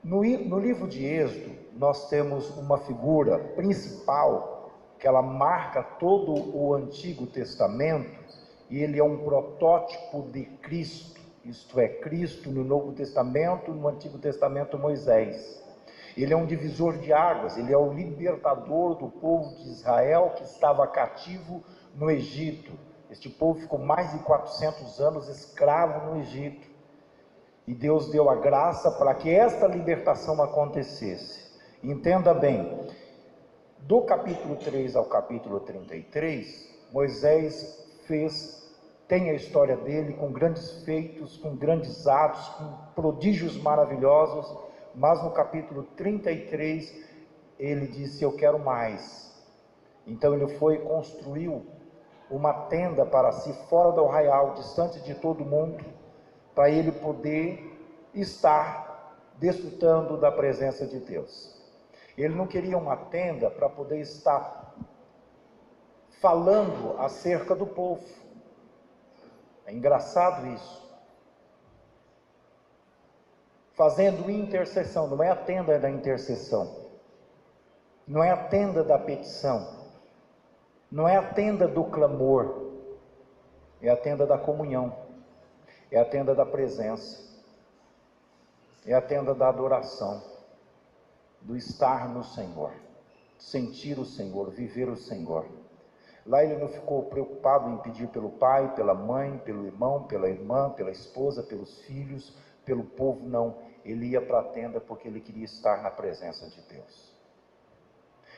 No livro de Êxodo, nós temos uma figura principal que ela marca todo o Antigo Testamento, e ele é um protótipo de Cristo, isto é, Cristo no Novo Testamento, no Antigo Testamento Moisés. Ele é um divisor de águas, ele é o libertador do povo de Israel que estava cativo no Egito. Este povo ficou mais de 400 anos escravo no Egito. E Deus deu a graça para que esta libertação acontecesse. Entenda bem, do capítulo 3 ao capítulo 33, Moisés tem a história dele com grandes feitos, com grandes atos, com prodígios maravilhosos, mas no capítulo 33 ele disse: eu quero mais. Então ele foi e construiu uma tenda para si fora do arraial, distante de todo mundo, para ele poder estar desfrutando da presença de Deus. Ele não queria uma tenda para poder estar falando acerca do povo. É engraçado isso. Fazendo intercessão, não é a tenda da intercessão, não é a tenda da petição, não é a tenda do clamor, é a tenda da comunhão, é a tenda da presença, é a tenda da adoração, do estar no Senhor, sentir o Senhor, viver o Senhor. Lá ele não ficou preocupado em pedir pelo pai, pela mãe, pelo irmão, pela irmã, pela esposa, pelos filhos, pelo povo, não. Ele ia para a tenda porque ele queria estar na presença de Deus.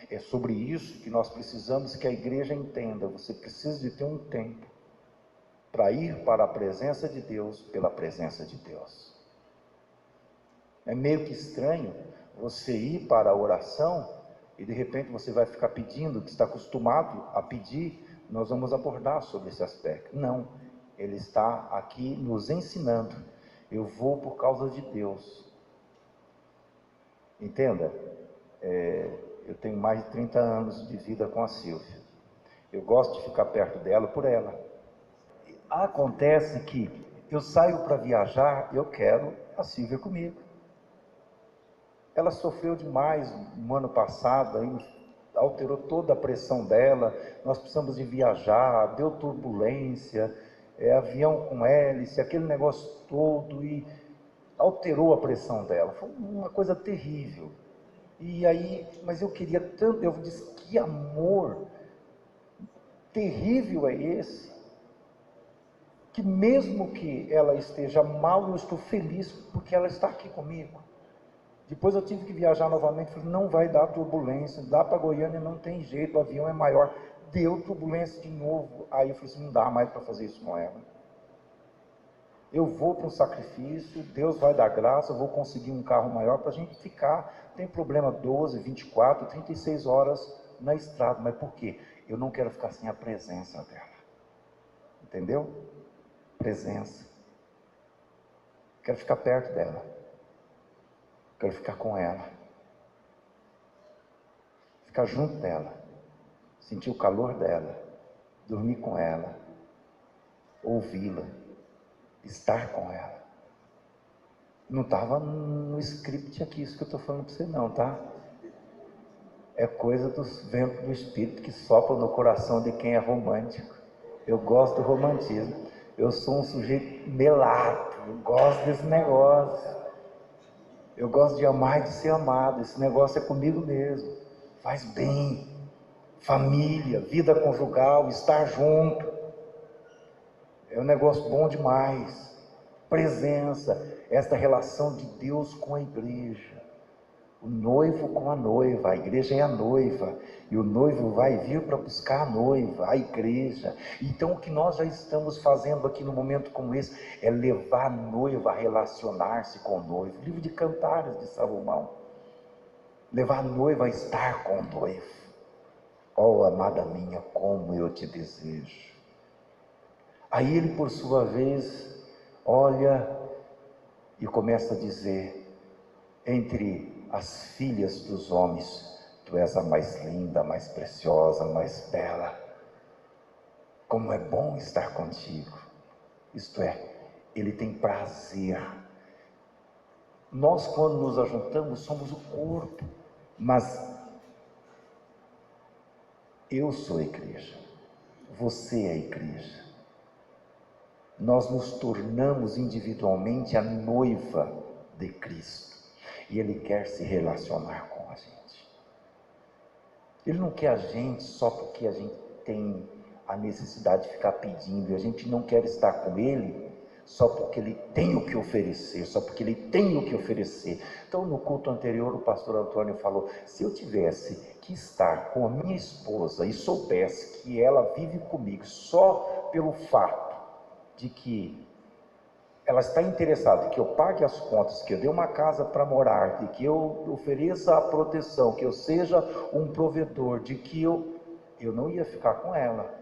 É sobre isso que nós precisamos que a igreja entenda. Você precisa de ter um tempo para ir para a presença de Deus, pela presença de Deus. É meio que estranho você ir para a oração e de repente você vai ficar pedindo, que está acostumado a pedir. Nós vamos abordar sobre esse aspecto. Não, ele está aqui nos ensinando. Eu vou por causa de Deus. Entenda, eu tenho mais de 30 anos de vida com a Silvia. Eu gosto de ficar perto dela por ela. Acontece que eu saio para viajar, eu quero a Silvia comigo. Ela sofreu demais no ano passado, aí alterou toda a pressão dela. Nós precisamos de viajar, deu turbulência, avião com hélice, aquele negócio todo, e alterou a pressão dela. Foi uma coisa terrível. E aí, mas eu queria tanto, eu disse: que amor terrível é esse, que mesmo que ela esteja mal, eu estou feliz porque ela está aqui comigo. Depois eu tive que viajar novamente, falei: não vai dar turbulência, dá para Goiânia, não tem jeito, o avião é maior. Deu turbulência de novo. Aí eu falei assim: não dá mais para fazer isso com ela. Eu vou para um sacrifício, Deus vai dar graça, eu vou conseguir um carro maior para a gente ficar, não tem problema, 12, 24, 36 horas na estrada. Mas por quê? Eu não quero ficar sem a presença dela. Entendeu? Presença. Quero ficar perto dela. Quero ficar com ela. Ficar junto dela. Sentir o calor dela. Dormir com ela. Ouvi-la. Estar com ela. Não estava no script aqui isso que eu estou falando para você não, tá? É coisa dos ventos do Espírito que sopram no coração de quem é romântico. Eu gosto do romantismo. Eu sou um sujeito melato. Eu gosto desse negócio. Eu gosto de amar e de ser amado. Esse negócio é comigo mesmo. Faz bem. Família, vida conjugal, estar junto. É um negócio bom demais. Presença, esta relação de Deus com a igreja. O noivo com a noiva, a igreja é a noiva, e o noivo vai vir para buscar a noiva, a igreja. Então o que nós já estamos fazendo aqui no momento como esse, é levar a noiva a relacionar-se com o noivo. Livro de Cantares de Salomão. Levar a noiva a estar com o noivo. Oh, amada minha, como eu te desejo. Aí ele, por sua vez, olha e começa a dizer: entre as filhas dos homens, tu és a mais linda, a mais preciosa, a mais bela. Como é bom estar contigo. Isto é, ele tem prazer Nós, quando nos ajuntamos, somos o corpo, mas eu sou a igreja, você é a igreja. Nós nos tornamos individualmente a noiva de Cristo, e Ele quer se relacionar com a gente. Ele não quer a gente só porque a gente tem a necessidade de ficar pedindo, e a gente não quer estar com Ele só porque Ele tem o que oferecer, só porque Ele tem o que oferecer. Então, no culto anterior, o pastor Antônio falou: se eu tivesse que estar com a minha esposa e soubesse que ela vive comigo só pelo fato de que ela está interessada em que eu pague as contas, que eu dê uma casa para morar, de que eu ofereça a proteção, que eu seja um provedor, de que eu não ia ficar com ela.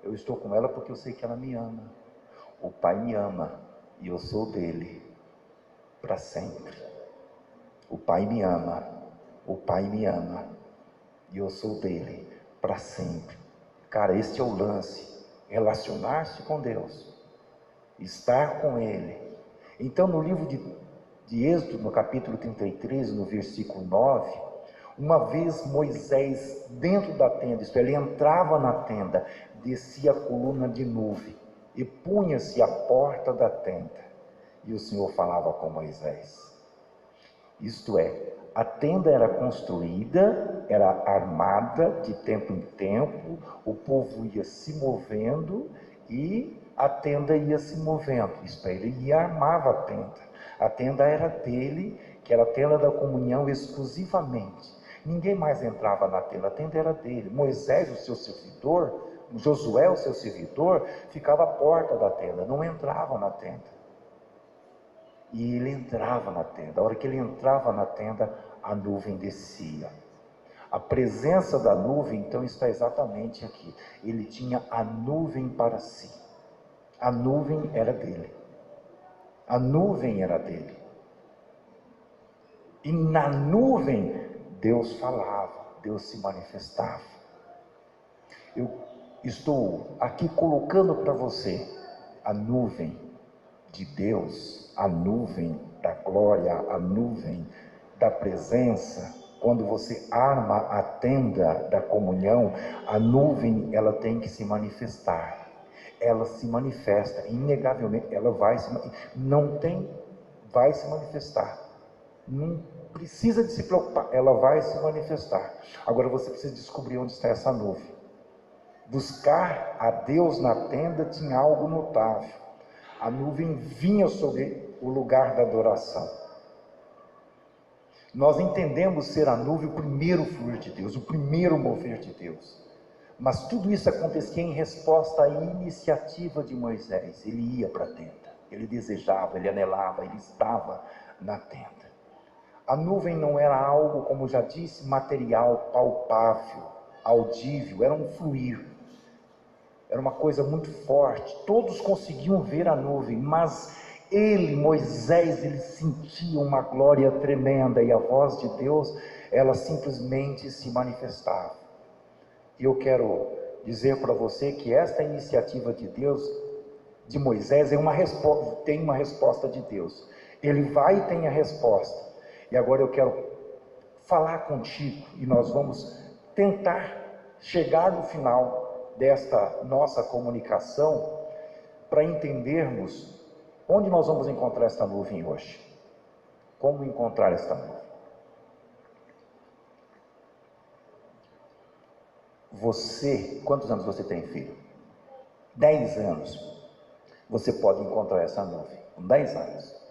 Eu estou com ela porque eu sei que ela me ama. O Pai me ama e eu sou dele para sempre. O Pai me ama, o Pai me ama e eu sou dele para sempre. Cara, este é o lance: relacionar-se com Deus, estar com Ele. Então, no livro de Êxodo, no capítulo 33, no versículo 9, uma vez Moisés dentro da tenda, isto é, ele entrava na tenda, descia a coluna de nuvem e punha-se à porta da tenda, e o Senhor falava com Moisés. Isto é, a tenda era construída, era armada de tempo em tempo, o povo ia se movendo e a tenda ia se movendo. Isto é, ele ia armava a tenda. A tenda era dele, que era a tenda da comunhão exclusivamente. Ninguém mais entrava na tenda, a tenda era dele. Moisés, o seu servidor, Josué, o seu servidor, ficava à porta da tenda, não entrava na tenda. E ele entrava na tenda. A hora que ele entrava na tenda, a nuvem descia. A presença da nuvem, então, está exatamente aqui. Ele tinha a nuvem para si. A nuvem era dele. A nuvem era dele. E na nuvem, Deus falava, Deus se manifestava. Eu estou aqui colocando para você a nuvem de Deus, a nuvem da glória, a nuvem da presença. Quando você arma a tenda da comunhão, a nuvem, ela tem que se manifestar. Ela se manifesta, inegavelmente, ela vai se manifestar. Não precisa de se preocupar, ela vai se manifestar. Agora você precisa descobrir onde está essa nuvem. Buscar a Deus na tenda tinha algo notável. A nuvem vinha sobre o lugar da adoração. Nós entendemos ser a nuvem o primeiro fluir de Deus, o primeiro mover de Deus. Mas tudo isso acontecia em resposta à iniciativa de Moisés. Ele ia para a tenda, ele desejava, ele anelava, ele estava na tenda. A nuvem não era algo, como já disse, material, palpável, audível, era um fluir. Era uma coisa muito forte, todos conseguiam ver a nuvem, mas Moisés, ele sentia uma glória tremenda, e a voz de Deus, ela simplesmente se manifestava. E eu quero dizer para você que esta iniciativa de Deus, de Moisés, tem uma resposta de Deus. Ele vai e tem a resposta. E agora eu quero falar contigo, e nós vamos tentar chegar no final desta nossa comunicação, para entendermos onde nós vamos encontrar esta nuvem hoje. Como encontrar esta nuvem? Você, quantos anos você tem, filho? 10 anos. Você pode encontrar essa nuvem. Com 10 anos.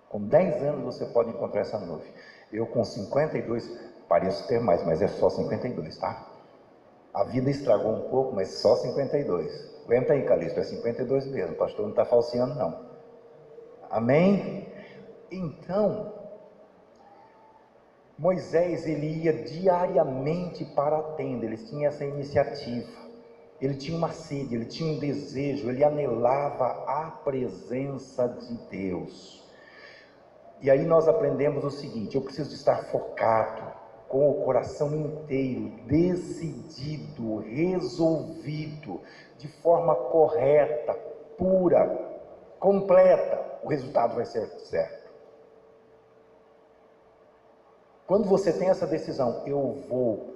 Com 10 anos você pode encontrar essa nuvem. Eu com 52, pareço ter mais, mas é só 52, tá? A vida estragou um pouco, mas só 52. Aguenta aí, Calixto, é 52 mesmo. O pastor não está falseando, não. Amém? Então, Moisés, ele ia diariamente para a tenda. Ele tinha essa iniciativa. Ele tinha uma sede, ele tinha um desejo, ele anelava a presença de Deus. E aí nós aprendemos o seguinte: eu preciso de estar focado, com o coração inteiro, decidido, resolvido, de forma correta, pura, completa. o resultado vai ser certo. Quando você tem essa decisão, eu vou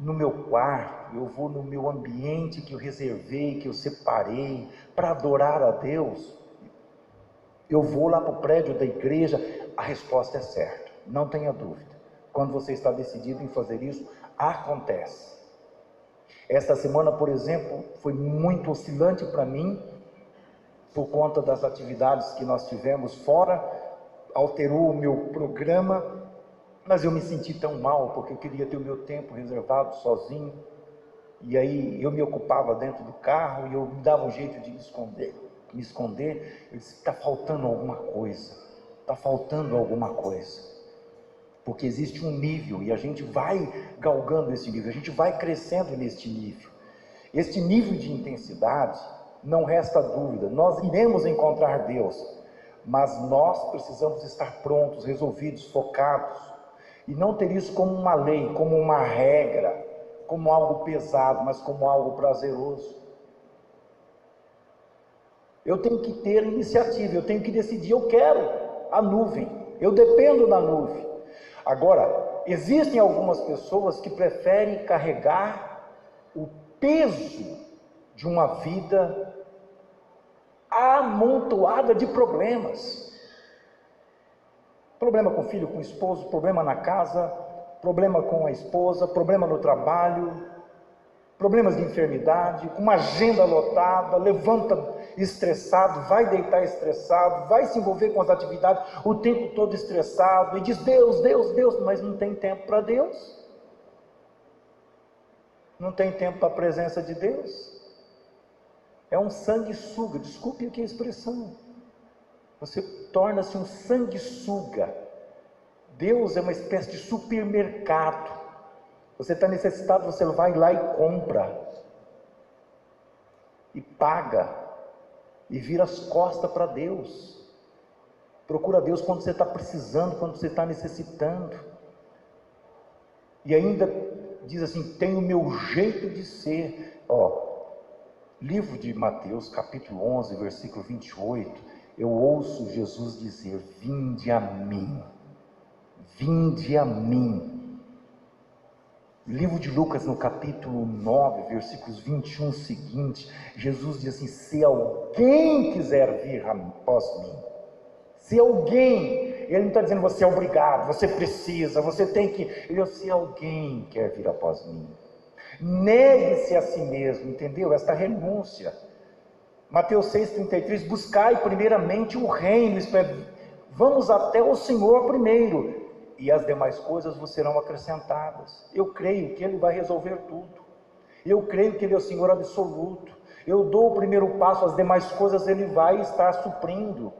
no meu quarto, eu vou no meu ambiente que eu reservei, que eu separei para adorar a Deus, eu vou lá para o prédio da igreja, a resposta é certa, não tenha dúvida. Quando você está decidido em fazer isso, acontece. Esta semana, por exemplo, foi muito oscilante para mim, por conta das atividades que nós tivemos fora, alterou o meu programa, mas eu me senti tão mal, porque eu queria ter o meu tempo reservado sozinho, e aí eu me ocupava dentro do carro, e eu me dava um jeito de me esconder, eu disse, está faltando alguma coisa, porque existe um nível, e a gente vai galgando esse nível, a gente vai crescendo neste nível. Este nível de intensidade, não resta dúvida, nós iremos encontrar Deus, mas nós precisamos estar prontos, resolvidos, focados, e não ter isso como uma lei, como uma regra, como algo pesado, mas como algo prazeroso. Eu tenho que ter iniciativa, eu tenho que decidir, eu quero a nuvem, eu dependo da nuvem. Agora, existem algumas pessoas que preferem carregar o peso de uma vida amontoada de problemas. Problema com o filho, com o esposo, problema na casa, problema com a esposa, problema no trabalho, problemas de enfermidade, uma agenda lotada, levanta estressado, vai deitar estressado, vai se envolver com as atividades o tempo todo estressado, e diz Deus, Deus, Deus, mas não tem tempo para Deus, não tem tempo para a presença de Deus, é um sanguessuga, desculpe aqui a expressão, você torna-se um sanguessuga. Deus é uma espécie de supermercado, você está necessitado, você vai lá e compra, e paga, e vira as costas para Deus, procura Deus quando você está precisando, quando você está necessitando, e ainda diz assim, tem o meu jeito de ser, livro de Mateus, capítulo 11, versículo 28, eu ouço Jesus dizer, vinde a mim, livro de Lucas, no capítulo 9, versículos 21 seguinte, Jesus diz assim, se alguém quiser vir após mim, se alguém, ele não está dizendo você é obrigado, você precisa, você tem que, ele diz, se alguém quer vir após mim, negue-se a si mesmo, entendeu? Esta renúncia, Mateus 6,33, buscai primeiramente o reino, isto é, vamos até o Senhor primeiro, e as demais coisas vos serão acrescentadas. Eu creio que Ele vai resolver tudo, eu creio que Ele é o Senhor absoluto, eu dou o primeiro passo, as demais coisas Ele vai estar suprindo,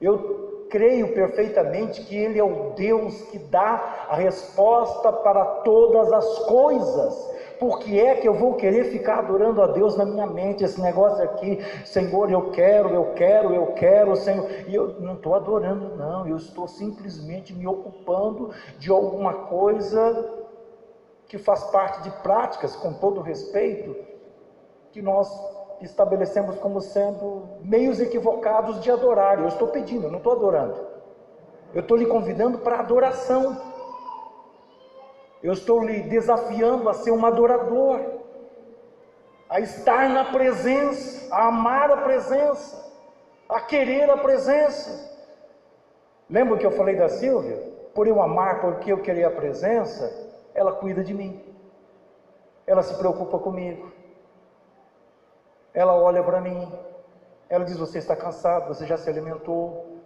eu creio perfeitamente que Ele é o Deus que dá a resposta para todas as coisas. Por que é que eu vou querer ficar adorando a Deus na minha mente, esse negócio aqui, Senhor, eu quero, Senhor, e eu não estou adorando não, eu estou simplesmente me ocupando de alguma coisa que faz parte de práticas, com todo respeito, que nós estabelecemos como sendo meios equivocados de adorar. Eu estou pedindo, eu não estou adorando, eu estou lhe convidando para adoração, eu estou lhe desafiando a ser um adorador, a estar na presença, a amar a presença, a querer a presença. Lembra que eu falei da Silvia? Por eu amar, porque eu querer a presença, ela cuida de mim, ela se preocupa comigo, ela olha para mim, ela diz, você está cansado, você já se alimentou,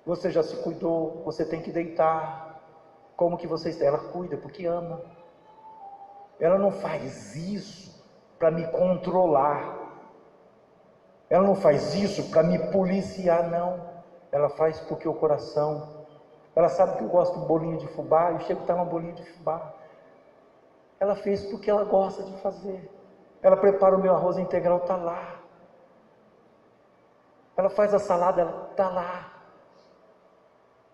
você já se cuidou, você tem que deitar, como que você está? Ela cuida porque ama, ela não faz isso para me controlar, ela não faz isso para me policiar, não, ela faz porque o coração, ela sabe que eu gosto de bolinho de fubá, eu chego a estar uma bolinha de fubá, ela fez porque ela gosta de fazer, ela prepara o meu arroz integral, está lá, ela faz a salada, ela está lá,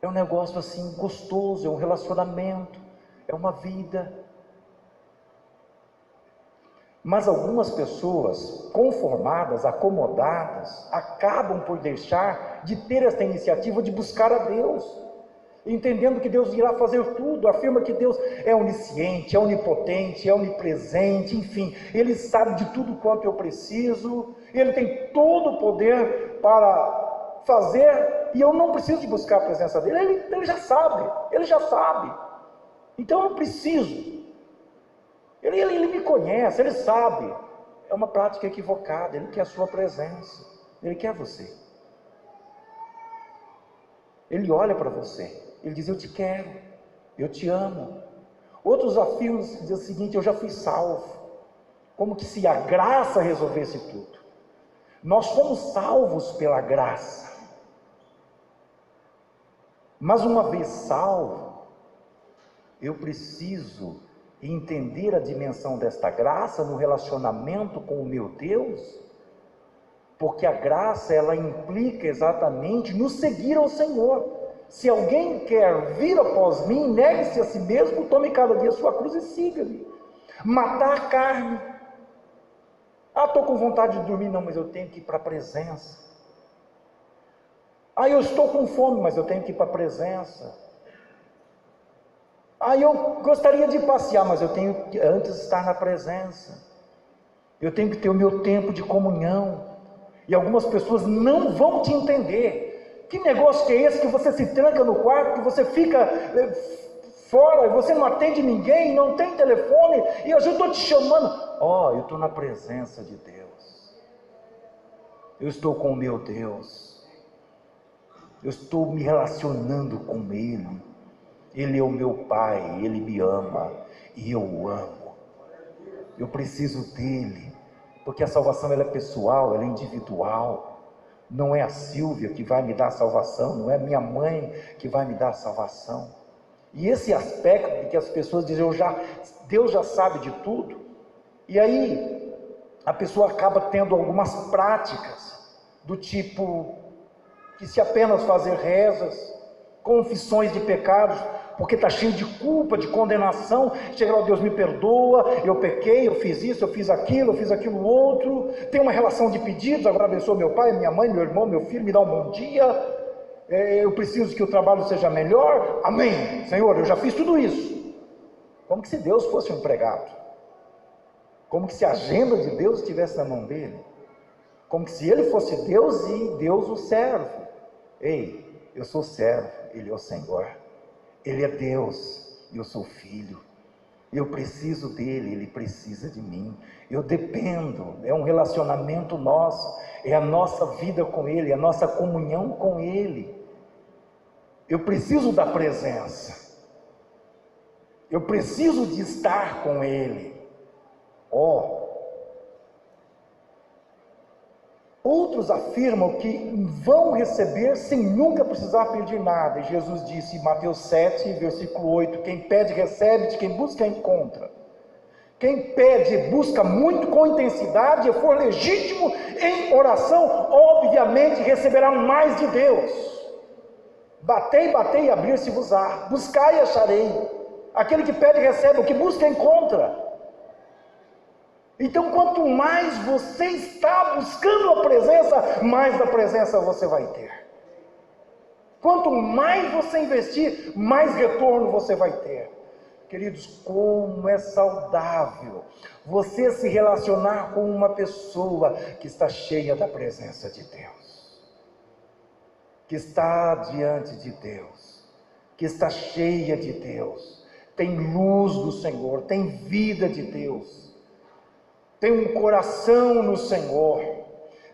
é um negócio assim gostoso, é um relacionamento, é uma vida. Mas algumas pessoas conformadas, acomodadas, acabam por deixar de ter essa iniciativa de buscar a Deus, entendendo que Deus irá fazer tudo. Afirma que Deus é onisciente, é onipotente, é onipresente, enfim, Ele sabe de tudo quanto eu preciso, Ele tem todo o poder para fazer, e eu não preciso de buscar a presença dEle, Ele já sabe, então eu não preciso. Ele me conhece, Ele sabe. É uma prática equivocada. Ele quer a sua presença, Ele quer você. Ele olha para você, Ele diz: eu te quero, eu te amo. Outros afirmam, dizem o seguinte: eu já fui salvo. Como que se a graça resolvesse tudo. Nós fomos salvos pela graça. Mas uma vez salvo, eu preciso entender a dimensão desta graça no relacionamento com o meu Deus, porque a graça, ela implica exatamente no seguir ao Senhor. Se alguém quer vir após mim, negue-se a si mesmo, tome cada dia a sua cruz e siga-me. Matar a carne. Estou com vontade de dormir, não, mas eu tenho que ir para a presença. Eu estou com fome, mas eu tenho que ir para a presença. Eu gostaria de passear, mas eu tenho que antes estar na presença. Eu tenho que ter o meu tempo de comunhão. E algumas pessoas não vão te entender. Que negócio que é esse que você se tranca no quarto, que você fica fora, você não atende ninguém, não tem telefone, e eu já estou te chamando. Eu estou na presença de Deus. Eu estou com o meu Deus. Eu estou me relacionando com Ele. Ele é o meu Pai, Ele me ama e eu o amo. Eu preciso dEle, porque a salvação ela é pessoal, ela é individual. Não é a Silvia que vai me dar a salvação, não é minha mãe que vai me dar a salvação. E esse aspecto de que as pessoas dizem: Deus já sabe de tudo, e aí a pessoa acaba tendo algumas práticas do tipo que se apenas fazer rezas, confissões de pecados, porque está cheio de culpa, de condenação, chega lá: Deus me perdoa, eu pequei, eu fiz isso, eu fiz aquilo outro, tem uma relação de pedidos: agora abençoa meu pai, minha mãe, meu irmão, meu filho, me dá um bom dia, eu preciso que o trabalho seja melhor, amém, Senhor, eu já fiz tudo isso. Como que se Deus fosse um empregado, como que se a agenda de Deus estivesse na mão dele, como que se ele fosse Deus e Deus o servo. Ei, eu sou servo, ele é o Senhor. Ele é Deus, eu sou filho, eu preciso dele, ele precisa de mim, eu dependo, é um relacionamento nosso, é a nossa vida com ele, é a nossa comunhão com ele. Eu preciso da presença, eu preciso de estar com ele. Outros afirmam que vão receber sem nunca precisar pedir nada. E Jesus disse em Mateus 7, versículo 8: quem pede recebe, de quem busca encontra. Quem pede busca muito, com intensidade, e for legítimo em oração, obviamente receberá mais de Deus. Batei, batei e abrir-se-vos-á. Buscai e acharei. Aquele que pede recebe, o que busca encontra. Então, quanto mais você está buscando a presença, mais da presença você vai ter. Quanto mais você investir, mais retorno você vai ter. Queridos, como é saudável você se relacionar com uma pessoa que está cheia da presença de Deus, que está diante de Deus, que está cheia de Deus, tem luz do Senhor, tem vida de Deus, tem um coração no Senhor.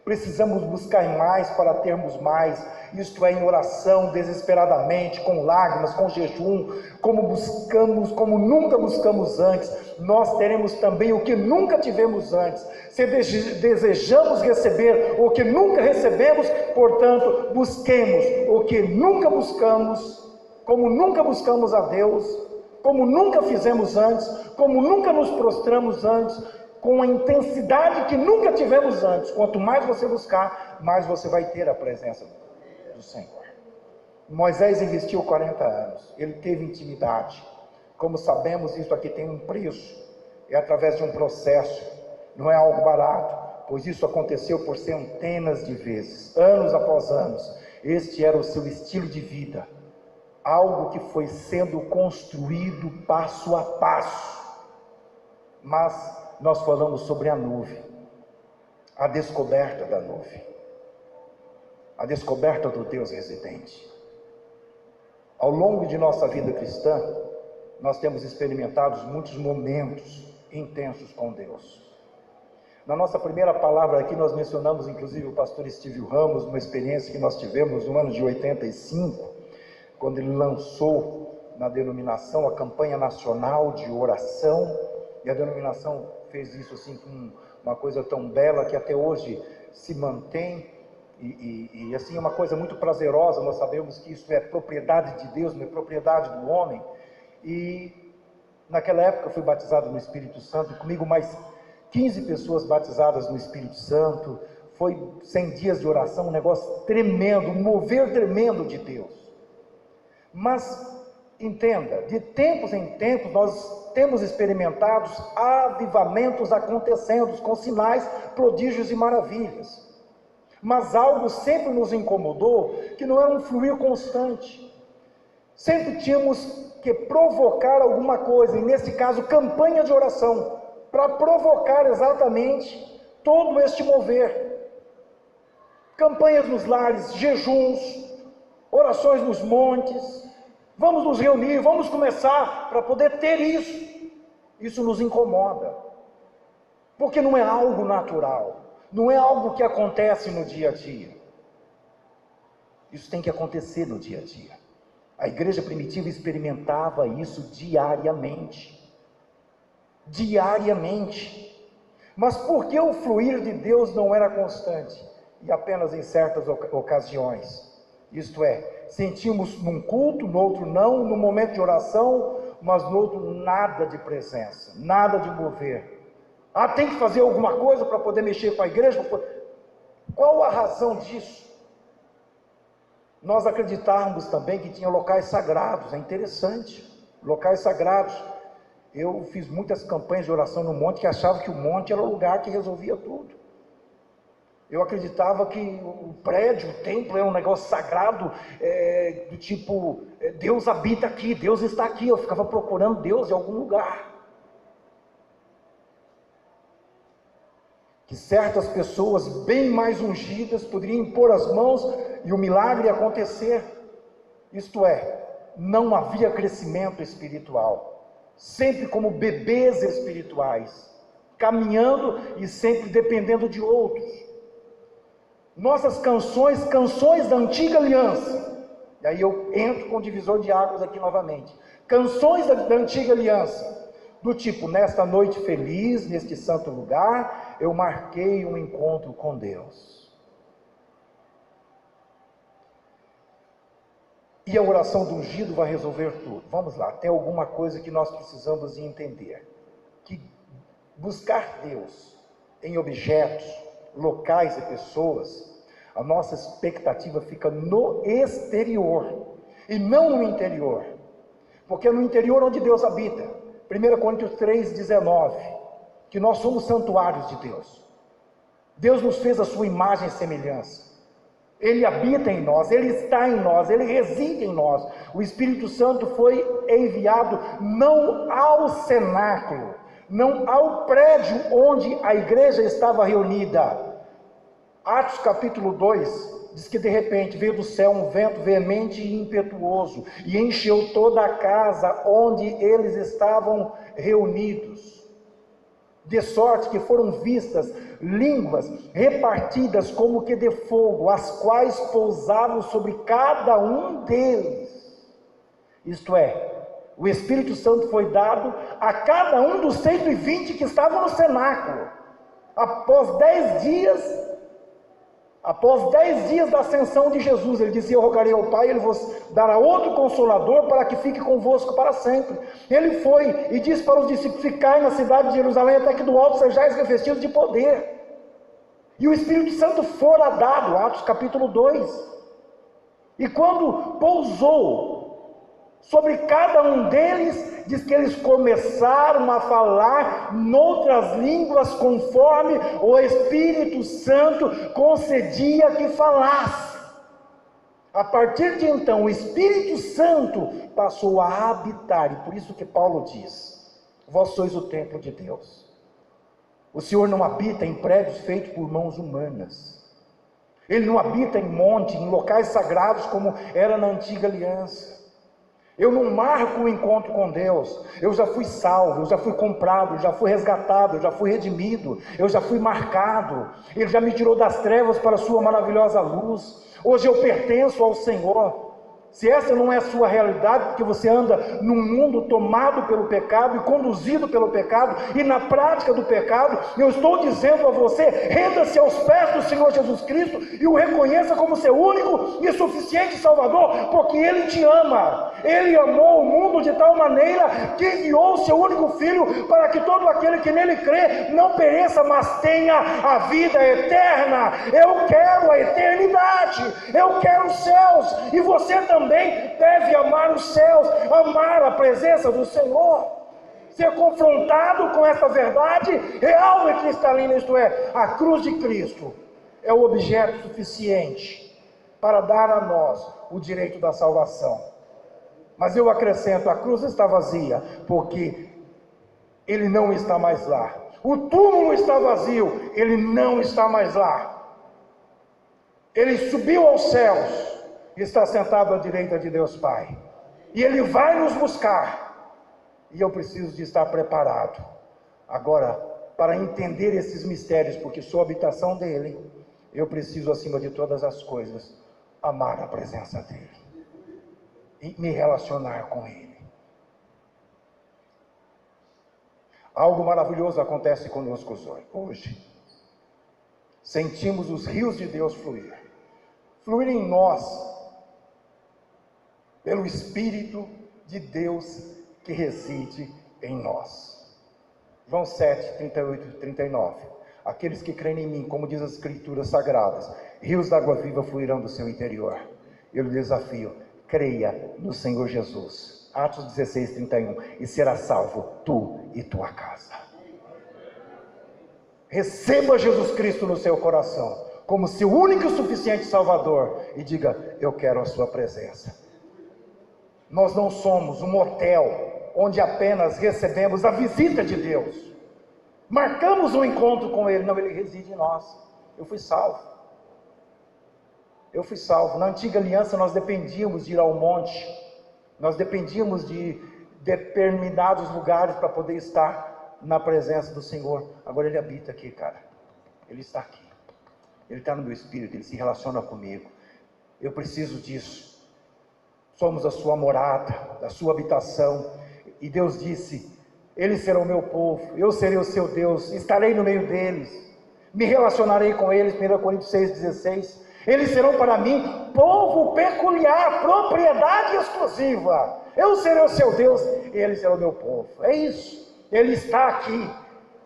Precisamos buscar mais para termos mais, isto é, em oração, desesperadamente, com lágrimas, com jejum, como nunca buscamos antes. Nós teremos também o que nunca tivemos antes. Se desejamos receber o que nunca recebemos, portanto, busquemos o que nunca buscamos, como nunca buscamos a Deus, como nunca fizemos antes, como nunca nos prostramos antes, com a intensidade que nunca tivemos antes. Quanto mais você buscar, mais você vai ter a presença do Senhor. Moisés investiu 40 anos, ele teve intimidade. Como sabemos, isso aqui tem um preço, é através de um processo. não é algo barato, pois isso aconteceu por centenas de vezes, anos após anos. Este era o seu estilo de vida, algo que foi sendo construído passo a passo. Mas nós falamos sobre a nuvem, a descoberta da nuvem, a descoberta do Deus residente. Ao longo de nossa vida cristã, nós temos experimentado muitos momentos intensos com Deus. Na nossa primeira palavra aqui, nós mencionamos inclusive o pastor Steve Ramos, uma experiência que nós tivemos no ano de 85, quando ele lançou na denominação a campanha nacional de oração, e a denominação fez isso assim com uma coisa tão bela que até hoje se mantém, e assim é uma coisa muito prazerosa. Nós sabemos que isso é propriedade de Deus, não é propriedade do homem. E naquela época eu fui batizado no Espírito Santo, e comigo mais 15 pessoas batizadas no Espírito Santo. Foi 100 dias de oração, um negócio tremendo, um mover tremendo de Deus. Mas entenda, de tempos em tempos nós temos experimentado avivamentos acontecendo com sinais, prodígios e maravilhas. Mas algo sempre nos incomodou, que não era um fluir constante. Sempre tínhamos que provocar alguma coisa, e nesse caso campanha de oração, para provocar exatamente todo este mover. Campanhas nos lares, jejuns, orações nos montes, vamos nos reunir, vamos começar para poder ter isso. Isso nos incomoda, porque não é algo natural, não é algo que acontece no dia a dia. Isso tem que acontecer no dia a dia. A igreja primitiva experimentava isso diariamente. Mas por que o fluir de Deus não era constante e apenas em certas ocasiões? Isto é, sentimos num culto, no outro não, no momento de oração, mas no outro nada de presença, nada de mover. Tem que fazer alguma coisa para poder mexer com a igreja? Qual a razão disso? Nós acreditávamos também que tinha locais sagrados. É interessante, locais sagrados. Eu fiz muitas campanhas de oração no monte, que achava que o monte era o lugar que resolvia tudo. Eu acreditava que o prédio, o templo é um negócio sagrado, do tipo, Deus habita aqui, Deus está aqui. Eu ficava procurando Deus em algum lugar. Que certas pessoas bem mais ungidas poderiam impor as mãos e o milagre ia acontecer. Isto é, não havia crescimento espiritual, sempre como bebês espirituais, caminhando e sempre dependendo de outros. Nossas canções da antiga aliança, e aí eu entro com o divisor de águas aqui novamente, canções da antiga aliança, do tipo, nesta noite feliz, neste santo lugar, eu marquei um encontro com Deus. E a oração do ungido vai resolver tudo. Vamos lá, tem alguma coisa que nós precisamos entender. Que buscar Deus em objetos, locais e pessoas, a nossa expectativa fica no exterior e não no interior. Porque é no interior onde Deus habita. 1 Coríntios 3,19, que nós somos santuários de Deus. Deus nos fez a sua imagem e semelhança. Ele habita em nós, Ele está em nós, Ele reside em nós. O Espírito Santo foi enviado não ao cenáculo, não ao prédio onde a igreja estava reunida. Atos capítulo 2, diz que de repente veio do céu um vento veemente e impetuoso, e encheu toda a casa onde eles estavam reunidos, de sorte que foram vistas línguas repartidas como que de fogo, as quais pousavam sobre cada um deles. Isto é, o Espírito Santo foi dado a cada um dos 120 que estavam no cenáculo. Após 10 dias da ascensão de Jesus, ele dizia: eu rogarei ao Pai, ele vos dará outro Consolador para que fique convosco para sempre. Ele foi e disse para os discípulos: ficai na cidade de Jerusalém até que do alto sejais revestidos de poder. E o Espírito Santo fora dado, Atos capítulo 2. E quando pousou Sobre cada um deles, diz que eles começaram a falar noutras línguas, conforme o Espírito Santo concedia que falasse. A partir de então, o Espírito Santo passou a habitar, e por isso que Paulo diz: vós sois o templo de Deus. O Senhor não habita em prédios feitos por mãos humanas. Ele não habita em monte, em locais sagrados como era na antiga aliança. Eu não marco o encontro com Deus. Eu já fui salvo, eu já fui comprado, eu já fui resgatado, eu já fui redimido, eu já fui marcado. Ele já me tirou das trevas para a sua maravilhosa luz. Hoje eu pertenço ao Senhor. Se essa não é a sua realidade, porque você anda num mundo tomado pelo pecado e conduzido pelo pecado e na prática do pecado, eu estou dizendo a você: renda-se aos pés do Senhor Jesus Cristo e o reconheça como seu único e suficiente Salvador, porque Ele te ama. Ele amou o mundo de tal maneira que enviou o seu único Filho para que todo aquele que nele crê não pereça, mas tenha a vida eterna. Eu quero a eternidade, eu quero os céus, e você também deve amar os céus, amar a presença do Senhor, ser confrontado com essa verdade real e cristalina, isto é, a cruz de Cristo é o objeto suficiente para dar a nós o direito da salvação. Mas eu acrescento: a cruz está vazia, porque Ele não está mais lá. O túmulo está vazio, Ele não está mais lá. Ele subiu aos céus, está sentado à direita de Deus Pai, e Ele vai nos buscar, e eu preciso de estar preparado agora para entender esses mistérios, porque sou habitação dEle. Eu preciso, acima de todas as coisas, amar a presença dEle e me relacionar com Ele. Algo maravilhoso acontece conosco hoje. Sentimos os rios de Deus fluir em nós, pelo Espírito de Deus que reside em nós. João 7, 38 e 39. Aqueles que creem em mim, como diz as Escrituras Sagradas, rios d'água viva fluirão do seu interior. Eu lhe desafio: creia no Senhor Jesus. Atos 16, 31. E será salvo tu e tua casa. Receba Jesus Cristo no seu coração como seu único e suficiente Salvador e diga: eu quero a sua presença. Nós não somos um hotel onde apenas recebemos a visita de Deus, marcamos um encontro com Ele. Não, Ele reside em nós. Eu fui salvo. Na antiga aliança nós dependíamos de ir ao monte, nós dependíamos de determinados lugares para poder estar na presença do Senhor. Agora Ele habita aqui, cara. Ele está aqui, Ele está no meu espírito, Ele se relaciona comigo. Eu preciso disso. Somos a sua morada, a sua habitação. E Deus disse: eles serão o meu povo, eu serei o seu Deus, estarei no meio deles, me relacionarei com eles. 1 Coríntios 6,16. Eles serão para mim povo peculiar, propriedade exclusiva. Eu serei o seu Deus e eles serão o meu povo. É isso. Ele está aqui,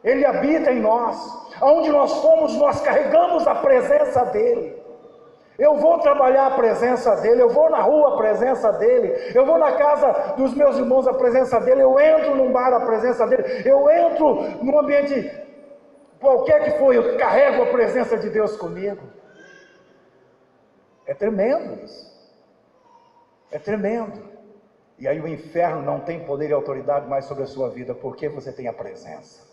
Ele habita em nós. Aonde nós fomos, nós carregamos a presença dEle. Eu vou trabalhar a presença dEle, eu vou na rua a presença dEle, eu vou na casa dos meus irmãos a presença dEle, eu entro num bar a presença dEle, eu entro num ambiente qualquer que for, eu carrego a presença de Deus comigo. É tremendo isso, é tremendo. E aí o inferno não tem poder e autoridade mais sobre a sua vida, porque você tem a presença.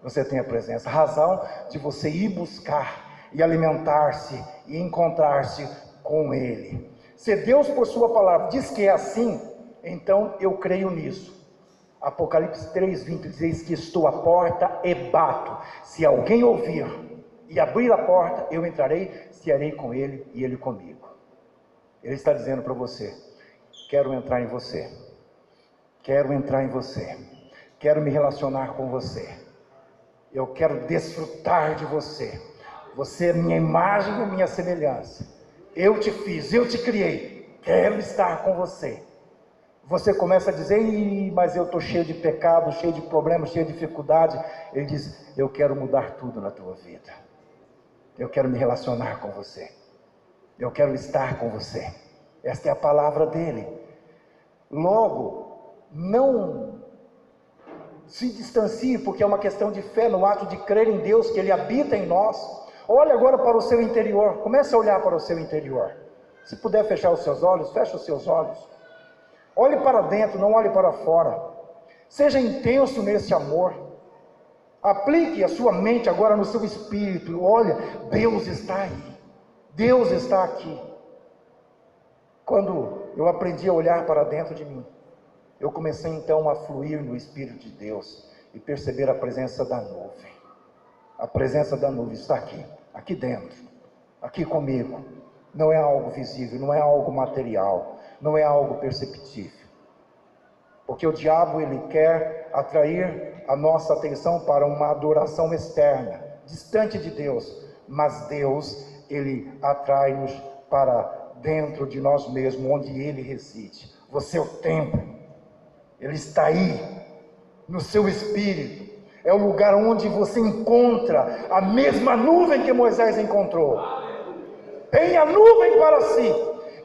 Você tem a presença, a razão de você ir buscar e alimentar-se e encontrar-se com Ele. Se Deus por sua palavra diz que é assim, então eu creio nisso. Apocalipse 3:20 diz que estou à porta e bato. Se alguém ouvir e abrir a porta, eu entrarei, cearei com ele e ele comigo. Ele está dizendo para você: quero entrar em você, quero entrar em você, quero me relacionar com você, eu quero desfrutar de você. Você é minha imagem e minha semelhança. Eu te fiz, eu te criei. Quero estar com você. Você começa a dizer: mas eu estou cheio de pecado, cheio de problemas, cheio de dificuldade. Ele diz: eu quero mudar tudo na tua vida. Eu quero me relacionar com você. Eu quero estar com você. Esta é a palavra dele. Logo, não se distancie, porque é uma questão de fé, no ato de crer em Deus, que Ele habita em nós. Olhe agora para o seu interior, comece a olhar para o seu interior. Se puder fechar os seus olhos, feche os seus olhos. Olhe para dentro, não olhe para fora. Seja intenso nesse amor. Aplique a sua mente agora no seu espírito. Olha, Deus está aí. Deus está aqui. Quando eu aprendi a olhar para dentro de mim, eu comecei então a fluir no Espírito de Deus e perceber a presença da nuvem. A presença da nuvem está aqui dentro, aqui comigo. Não é algo visível, não é algo material, não é algo perceptível. Porque o diabo, ele quer atrair a nossa atenção para uma adoração externa, distante de Deus. Mas Deus, ele atrai-nos para dentro de nós mesmos, onde ele reside. Você é o templo, ele está aí, no seu espírito. É o lugar onde você encontra a mesma nuvem que Moisés encontrou. Tenha a nuvem para si.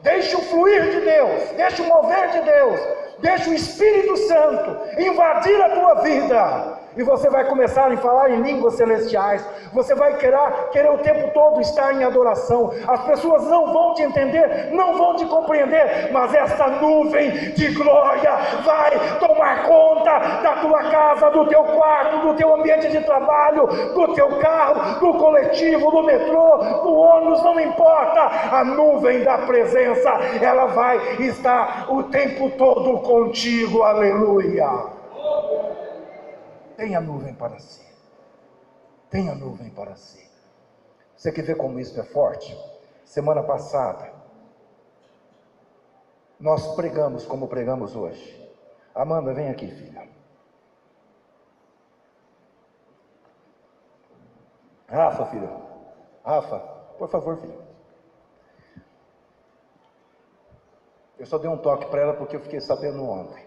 Deixe o fluir de Deus, deixe o mover de Deus, deixe o Espírito Santo invadir a tua vida. E você vai começar a falar em línguas celestiais. Você vai querer o tempo todo estar em adoração. As pessoas não vão te entender, não vão te compreender, mas esta nuvem de glória vai tomar conta da tua casa, do teu quarto, do teu ambiente de trabalho, do teu carro, do coletivo, do metrô, do ônibus, não importa. A nuvem da presença, ela vai estar o tempo todo contigo. Aleluia. Tenha nuvem para si. Tenha nuvem para si. Você quer ver como isso é forte? Semana passada, nós pregamos como pregamos hoje. Amanda, vem aqui, filha. Rafa, filha. Rafa, por favor, filha. Eu só dei um toque para ela porque eu fiquei sabendo ontem.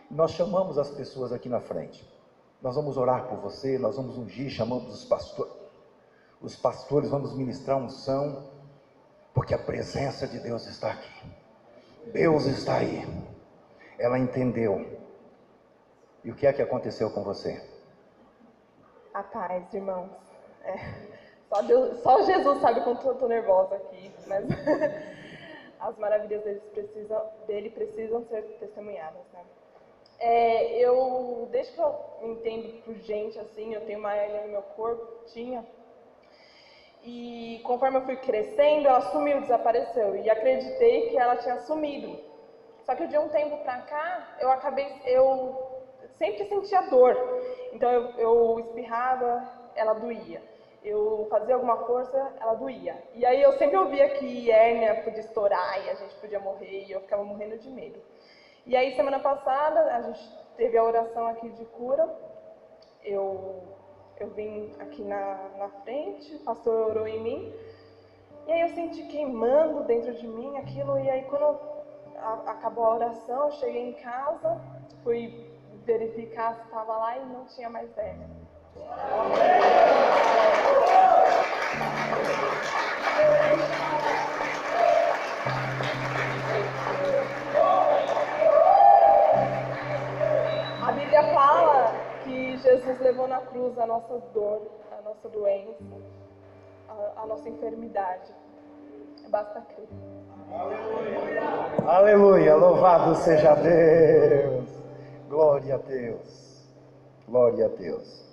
Nós chamamos as pessoas aqui na frente. Nós vamos orar por você, nós vamos ungir, chamamos os pastores, vamos ministrar unção, porque a presença de Deus está aqui. Deus está aí. Ela entendeu. E o que é que aconteceu com você? A paz, irmãos. Só Jesus sabe quanto eu estou nervosa aqui, mas as maravilhas dele precisam ser testemunhadas, né? Desde que eu entendo por gente, assim, eu tenho uma hernia no meu corpo, e conforme eu fui crescendo, ela sumiu, desapareceu, e acreditei que ela tinha sumido. Só que de um tempo pra cá, eu sempre sentia dor, então eu espirrava, ela doía. Eu fazia alguma força, ela doía. E aí eu sempre ouvia que hérnia podia estourar e a gente podia morrer, e eu ficava morrendo de medo. E aí, semana passada, a gente teve a oração aqui de cura. Eu vim aqui na frente, o pastor orou em mim. E aí eu senti queimando dentro de mim aquilo. E aí, quando acabou a oração, eu cheguei em casa, fui verificar se estava lá e não tinha mais hérnia. A Bíblia fala que Jesus levou na cruz a nossa dor, a nossa doença, a nossa enfermidade. Basta crer. Aleluia, louvado seja Deus. Glória a Deus. Glória a Deus.